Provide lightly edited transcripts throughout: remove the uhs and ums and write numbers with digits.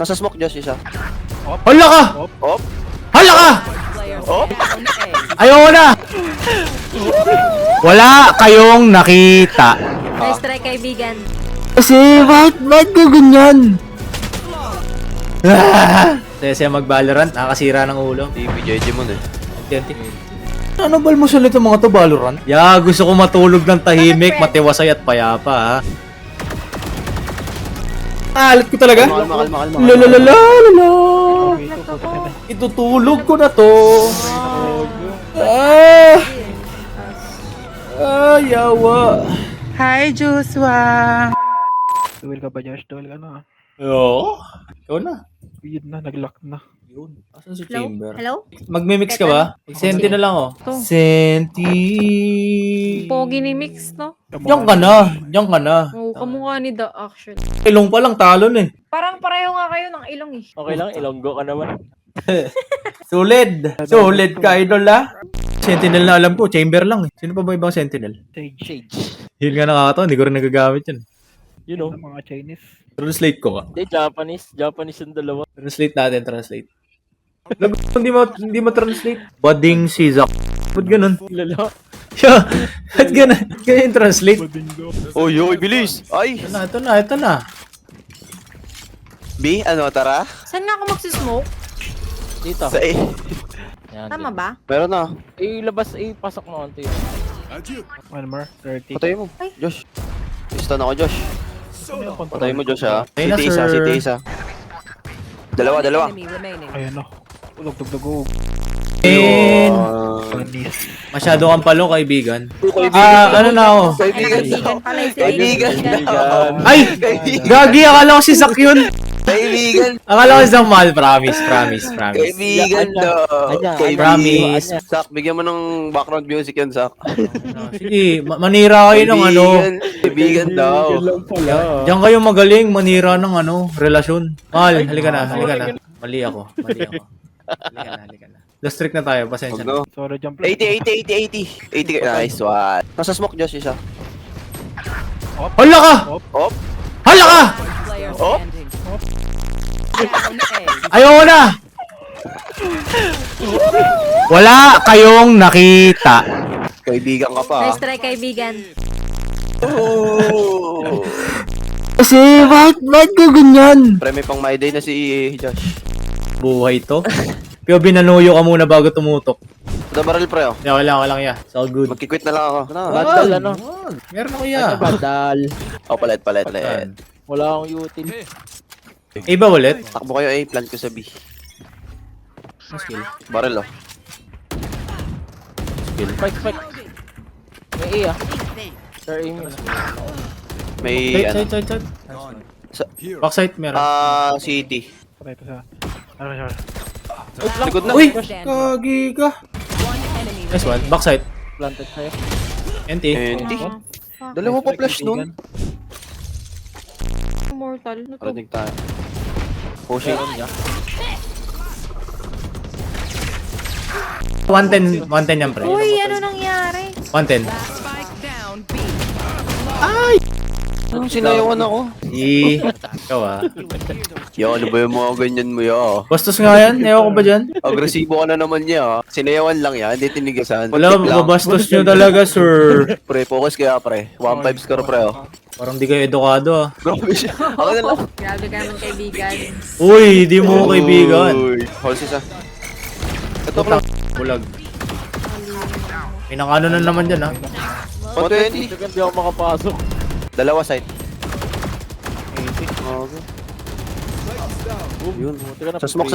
Nasa smoke, Josh, isa. Hala ka! Op. Hala ka! Op. Ayaw na! Wala kayong nakita. Nice try, kaibigan. Kasi, bakit ka ganyan? Saya mag-Valorant, nakakasira ng ulo. TV, JJ mo na. Ano ba mo sila itong mga to, Valorant? Gusto ko matulog ng tahimik, matiwasay at payapa, ha? Alat ko talaga? Kalma. Lalalala. Itutulog ko na to. Yawa. Hi, Joshua! Duel ka ba, Josh? Duel ka na. Oo. Ikaw na. Weird na, nag-lock na. Yun. Asan si Hello? Chamber? Hello? Magme-mix ka ba? Senti na lang, oh. To. Senti. Pogi ni Mix, no? Diyan ka na. Diyan ka na. Oo, kamukha ni The Action. Ilong pa lang talon eh. Parang pareho nga kayo ng ilong eh. Okay lang, ilonggo ka naman. Solid. Solid ka, idol, ha? Sentinel na alam ko, Chamber lang eh. Sino pa ba ibang Sentinel? Sage. Yun nga nakakatawa, hindi ko rin nagagamit yun. You know. Ng mga Chinese. Translate ko ka. Hindi, Japanese yung dalawa. Translate natin, translate. Hindi mo translate. Bading si Zak. Ba't ganun? Lala. Siya, ba't ganun? Ganyan yung translate. Oy, bilis. Ay. Ito na. B, ano, tara? Saan nga ako magsismoke? Dito. Sa A. Yan, Tama ba? Meron na. labas, pasok na konti. One more, 30. Patay mo. Josh. Stun ako, Josh. Patay mo, Josh, ha? Ayun na, sir. City isa. Dalawa. Ayan o. Ulog. And Panis. masyado kang palo, kaibigan. Kaibigan. Ano na ako? Kaibigan pala yung Kaibigan. Ay! Gagi, akala ko si Zak yun. Kaibigan. Akala ko si Zak Mal. Promise. Kaibigan daw. Anya. Promise. Sak, bigyan mo ng background music yan, Sak. Sige, manira kayo ng ano. Kaibigan daw. Diyan kayo magaling, manira ng ano, relasyon. Mal, halika na. Mali ako. Halika na. Last trick na tayo, pasensya na. Go. Solo jump 80. Nice one. Nasa smoke, Josh, isa. Hala ka! Op. Hala ka! Op. Ayaw na! Wala kayong nakita. Kaibigan ka pa. Nice try, kaibigan. Oh. Kasi, bakit ka ganyan? Pre, may pang my day na si Josh. Buhay to. Pero binanuyo ka muna bago tumutok. Ito barrel, pre, oh. Wala yan. It's all good. Magkikwit na lang ako. Badal, ano? Meron ako Ano, yan. badal. Oh, palit. Wala akong util. Iba ulit? Takbo kayo, A. Plant ko sa B. Skill. Barrel, oh. Spike. May A, ah. Sir, aim yun. May, ano. Side. Sa- Backside meron. City. Patay ito sa... Ano siya? Likod na. Uy! Kagi ka. Nice one. Backside. Planted sa'yo. NT. Hindi. Dalawa pa flash nun. Mortal. Ano to? Parating tayo. Pushing. 110 yan, pre. Uy, ano nangyari? 110. Sinayawan ako. Ikaw Yo, ano ba yung mga ganyan mo, yo? Bastos nga yan. Ewan ko ba dyan? Agresibo ka na naman niya, ha? Sinayawan lang yan, hindi tinigasan. Wala, Tik lang. mabastos nyo talaga, sir. Pre, focus kaya, pre. 1-5 score, pre, oh. Parang di kayo edukado, ah. Grabe siya. Ako na lang. Grabe ka naman, kaibigan. Uy, di mo ko kaibigan. Uy, hold isa. Ito ko lang. Bulag. Pinakano na naman dyan, ha? 120. Hindi ako makapasok. Dalawa side. Okay. Yun. Sa smoke.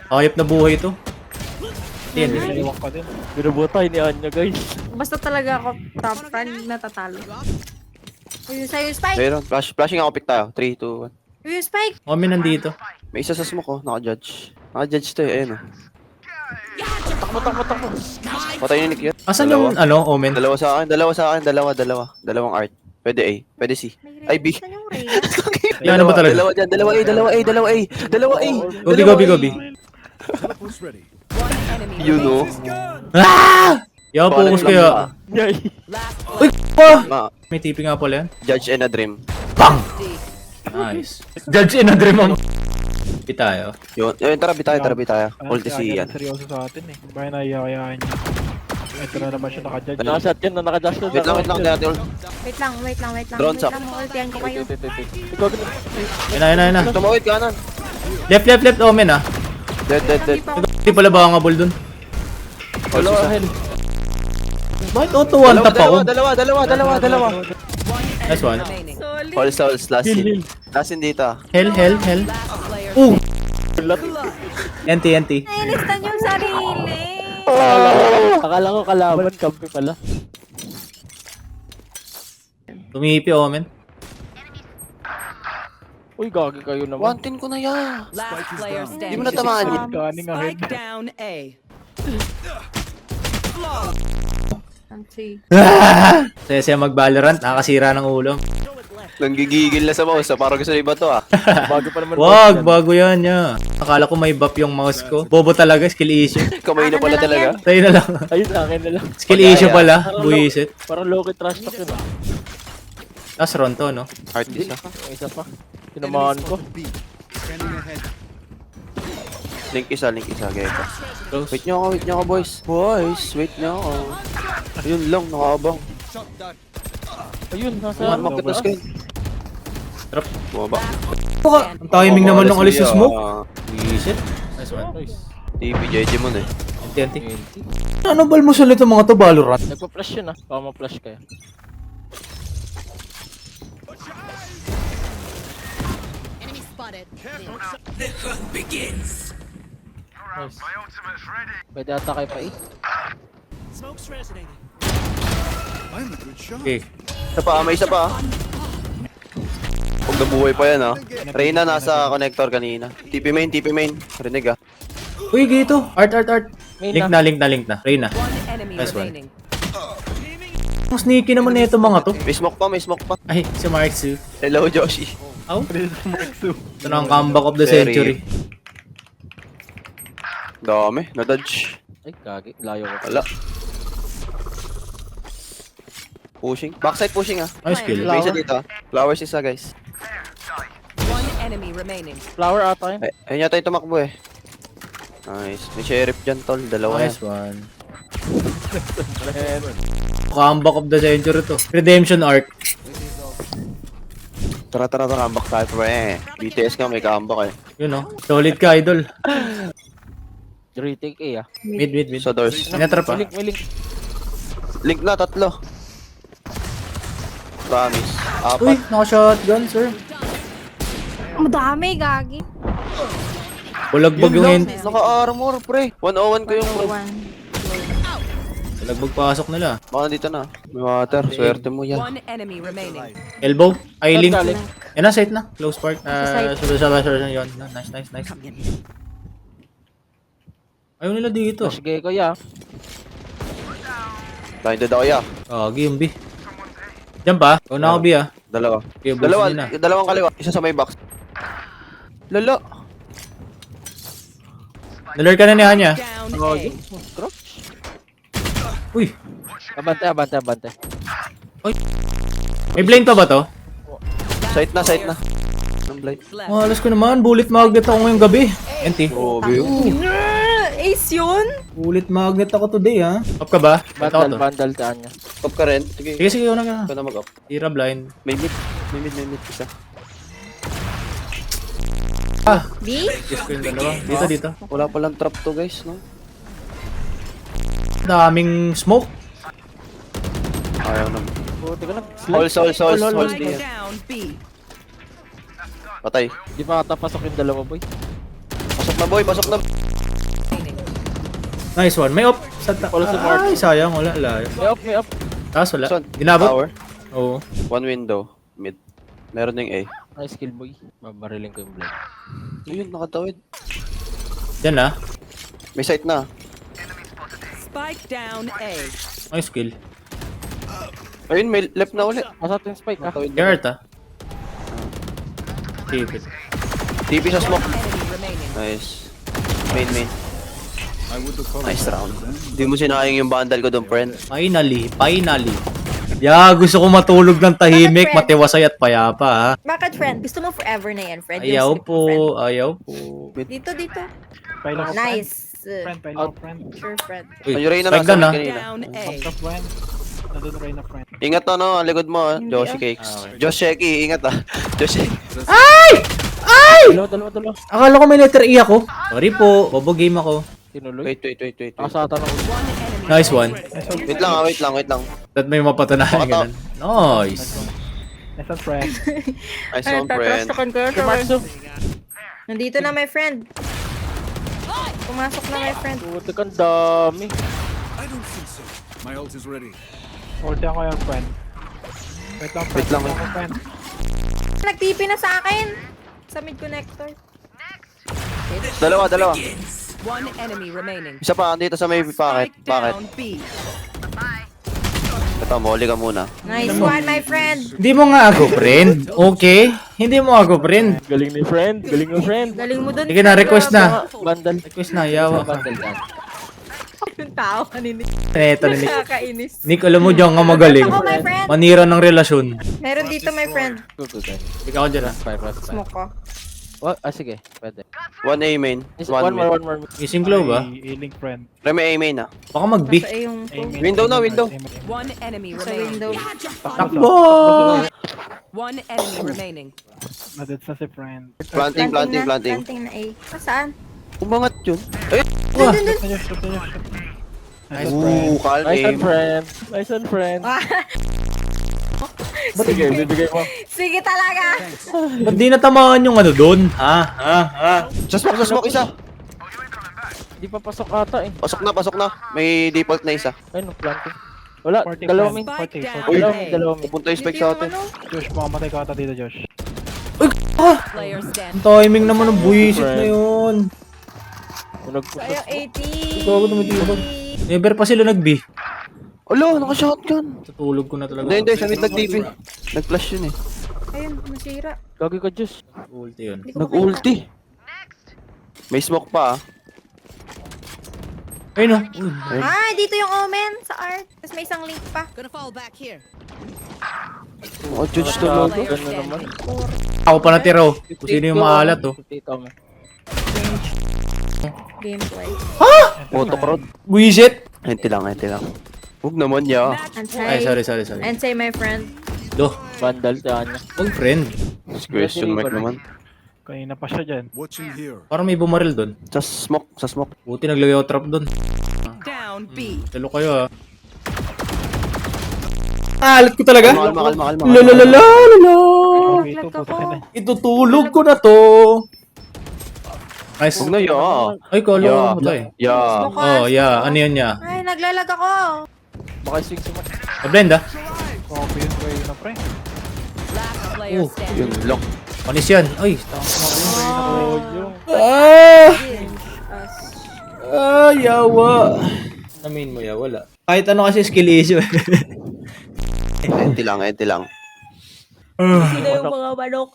Hayop na buhay ito. Yan. Naiwak pa din. Binubutay ni Anya, guys. Basta talaga ako top 10 natatalo. Uy, sa'yo yung spike! Meron. Flashing ako, pick tayo. 3, 2, 1. Uy, yung spike! Kami nandito. May isa sa smoke, oh. Naka-judge. Naka-judge to, eh. Ayun, oh. Takbo. Patay ni Nick yun. Asan yung, Omen? Dalawa sa akin. Dalawang art. Pwede A. Pwede C. Ay, B. Saan yung Reyna? Yan, ano ba talaga? Dalawa dyan. Dalawa A. Gobi. You know. Yaw, focus kayo. Yay. Uy, pa! Ma, May tipi nga pala yan. Judge and a dream. Bang! Nice. Judge in a dream mo. Di tayo. Yun, tara, bitaya. Ulti si Ian. Seryoso sa atin eh. Bakit naiyayayain niya? Ito na naman siya naka-judge. Nakashot yun, nakadash na. Wait lang, dati ul. Wait lang. Drone Wait shot. lang, ultihan ko kayo. Ikaw din. Ayun na. Tumawid kanan. Left, Omen ah. Dead. Hindi pala bangable dun. Also sa Bakit auto-one tap ako? Dalawa. Nice one. Solid. All souls, last in. Last in dito. Hell. NT. Nainistan yung sarili. Akala ko kalaban, kampi pala. Tumipi Omen. Uy, gagi kayo naman. 110 ko na yan. Last player Di standing. mo natamaan yun. Kaning ahead. Spike down A. Ansi. Saya mag-Valorant, nakakasira ng ulo. Nanggigigil na sa mouse. Parang gusto iba to ah. Bago pa naman. Wag, bago yan ya. Akala ko may buff yung mouse ko. Bobo talaga, skill issue. Kamay na pala Ano na lang talaga. Tayo na lang. Ayun, akin na lang. Skill issue pala, buwisit. Parang low-key trash talk yun. Tapos Ronto, no? Heart isa. Yung isa pa. Tinamaan ko. Link isa, Geka. Close. Wait nyo ako, boys. Wait nyo ako. Ayun lang, nakaabang. Ayun, nasa Makit na screen. Trap. Bumaba. Ang timing naman ng alis sa smoke. Ah, Buwisit. Nice one. Nice. TP, JJ mo na eh. TNT. Ano ba mo sulit ang mga to Valorant? Nagpa-flash yun ah. Baka ma-flash kayo. Nice. Pwede ata kayo pa eh. Okay. May isa pa ah. Huwag nabuhay pa yan ah. Reyna nasa connector kanina. TP main. Rinig ah. Uy, gito. Art. Main Link na. Reyna. One enemy Nice one. remaining. Ang sneaky naman na ito mga to. May smoke pa. Ay, si Marksu. Hello, Joshi. Aw. Ito na ang comeback of the century. Dami, na-dodge. Ay, gagi. Layo ko. Wala. Pushing. Backside pushing ah. Nice kill. May isa dito ah. Flowers isa guys. One enemy remaining. Flower ata yun. Ay, ayun yata yung tumakbo eh. Nice. May sheriff dyan tol. Dalawa Nice yan. one. Comeback of the century to. Redemption arc. Tara. Comeback tayo pre. BTS nga may comeback eh. Yun oh. Solid ka, idol. Retake A ah. Mid. Sa doors. Sinatrap ah. May link. Link na, 3. Promise. Uy, 4. naka-shotgun, sir. Madami, gagi. Bulagbag yung end. Naka-armor pre. 101 ko yung... Bulagbag pasok nila. Baka dito na. May water. Swerte mo yan. One enemy remaining. Elbow. Ay, link. Galing. Yan na, sight na. Close part. Sa Yun. Nice. Ayaw nila dito. Flash gay ko ya. Blinded ako ya. Game B. Diyan pa. Una ako B ah. Dalawa. Okay, bullshit yun ah. Dalawang kaliwa. Isa sa may box. Lalo. Nalur ka na ni Hanya. Down A. Crouch. Uy. Abante. May blame pa ba to? Sight na. Ang blind. Left. Malas ko naman. Bullet magnet ako ngayong gabi. NT. Grabe yun. Ace yun? Bullet magnet ako today ha. Up ka ba? Ba't ako to? Vandal taan niya. Up ka rin. Sige. Sige, una ka. Ikaw na mag-up. Tira blind. May mid. Isa. B? Kiss ko yung dalawa. Dito. Wala palang trap to guys, no? Daming smoke. Ayaw naman. Buti ka lang. All souls. Spike down B. Patay. Di pa ata pasok yung dalawa boy. Pasok na boy, pasok na. Nice one. May op. Wala sa mark. Ay, sayang. Wala. Layo. May up. Tapos wala. Son, Dinabot? Tower. Oo. One window. Mid. Meron ding A. Nice kill boy. Babariling ko yung blade. Ayun, nakatawid. Yan ah. May sight na. Spike down A. Nice kill. Ayun, may left na ulit. Asa atin spike ah. Nakatawid na. Garrett ah. Keep it. TP sa smoke. Enemy remaining. Nice. Main. Nice round. Hindi mo sinayang yung bundle ko doon, friend. Finally. Gusto ko matulog ng tahimik, matiwasay at payapa, ha? Bakit, friend? Gusto mo forever na yan, friend? Ayaw Yung sleep mo, friend. po, ayaw po. Dito, dito. Pile ako, Nice. friend. Pile ako, friend. Sure, friend. Uy, Ay, Reyna spike nasa down, ha? mid kanina. Down A. Basta, friend. Nandun rin na, friend. Ingat to, no? Ang likod mo, ah. Hindi, Joshi ah. Cakes. Josh Sheki, ingat ah. Josh Sheki. Dalawa. Akala ko may letter E ako. Sorry po, bobo game ako. Tinuloy. Wait. Nakasata na ulo. One enemy. Nice one. Wait lang. That may mapatunayan ganun. Nice. Nice one, friend. Nice Ay, one, friend. tatrastokan ko. Si Marzo. Nandito na, my friend. Pumasok na, my friend. Puti kang dami. I don't think so. My ult is ready. Ulti ako yan, friend. Wait lang, friend. Wait lang, Wait ako, friend. Nag-TP na sa akin. Sa mid connector. Dalawa. One enemy remaining. Isa pa, dito sa may packet. Spike Packet. down B. Ito, muli ka muna. Nice one, my friend. Hindi mo nga ako, friend. Okay? Hindi mo ako, friend. Galing ni friend. Galing mo dun. Sige na, request na. Bandal. Request na, yawa ka. Bandal yan. Yung tao kanina. Eto na, Nick. Nakakainis. Nick, alam mo dyan nga magaling. Ako, my friend. Manira ng relasyon. Meron dito, my friend. Tutugan. Ikaw dyan, ha? Smoke ko. Sige. Pwede. One A main. One One mid. more. Missing glow ba? I-link, friend. Remy A main ah. Baka mag-B. Nasa A yung Aim, Window na, window. aim, aim. One enemy Sa remaining. window. Takbo! One enemy remaining. Nadits na si friend. Planting. Planting na A. Saan? Umangat yun. Ay! Wah! Dun. Shoot na, shoot na. Nice, friend. Calm Nice aim. one, friend. Ah, Sige, bibigay mo. sige talaga. Ba't di natamaan yung ano doon? Ha? Sa smoke isa. Hindi pa pasok ata eh. Pasok na. May default na isa. Ayun, planting. Wala, 40, dalawa friend. may. Spike 40, down 40. A. Dalawa may. Pupunta yung spike Dito sa yung atin. ano. Josh, makamatay ka ata dito, Josh. Player Ang stand. timing naman ng buwisit na yun. Sayang 80. Ikaw ako tumitibag. Never pa sila nag-B. Alo, naka-shotgun. Tutulog ko na talaga. Hindi. Sa mid nag-DP. Nag-flash yun eh. Ayun, nasira. Gagi ka, Diyos. Ulti yun. Hindi ko Nag-ulti. May smoke pa ah. Ayun o. makita. Ah, dito yung omen sa art. Tapos may isang link pa. Gonna fall back here. Oh, judge to logo. Player Ganun naman. standing. Ako pa natira oh. Kung sino yung maalat oh. Gameplay. Autocrod. Buwisit! Ente lang. Huwag naman ya. Ay, sorry. And say my friend. Do. Bandal tayo niya. Huwag friend. Question mark naman. Kanina pa siya dyan. Watching here. Parang may bumaril doon. Sa smoke. Buti naglagay ako trap doon. Down B. Talo kayo ah. Alat ko talaga. Kalma. Lalalala. Oh, ito, Naglag ako. puta na. Itutulog ko na to. Nice. Huwag na ya. Ay, kala Ya. ko tayo. Ya. Oh, yeah. Ano yan niya? Ay, naglalag ako. Baka swing sumat. Na-blend ah. Copy yun ko yun na, pre. Last player Oh, standing. Yun, lock. Panis yan. Ay. Oh, yung. Ah! Yawa. Namin mo ya, wala. Kahit ano kasi skill issue. Ente lang. Sino yung mga manok?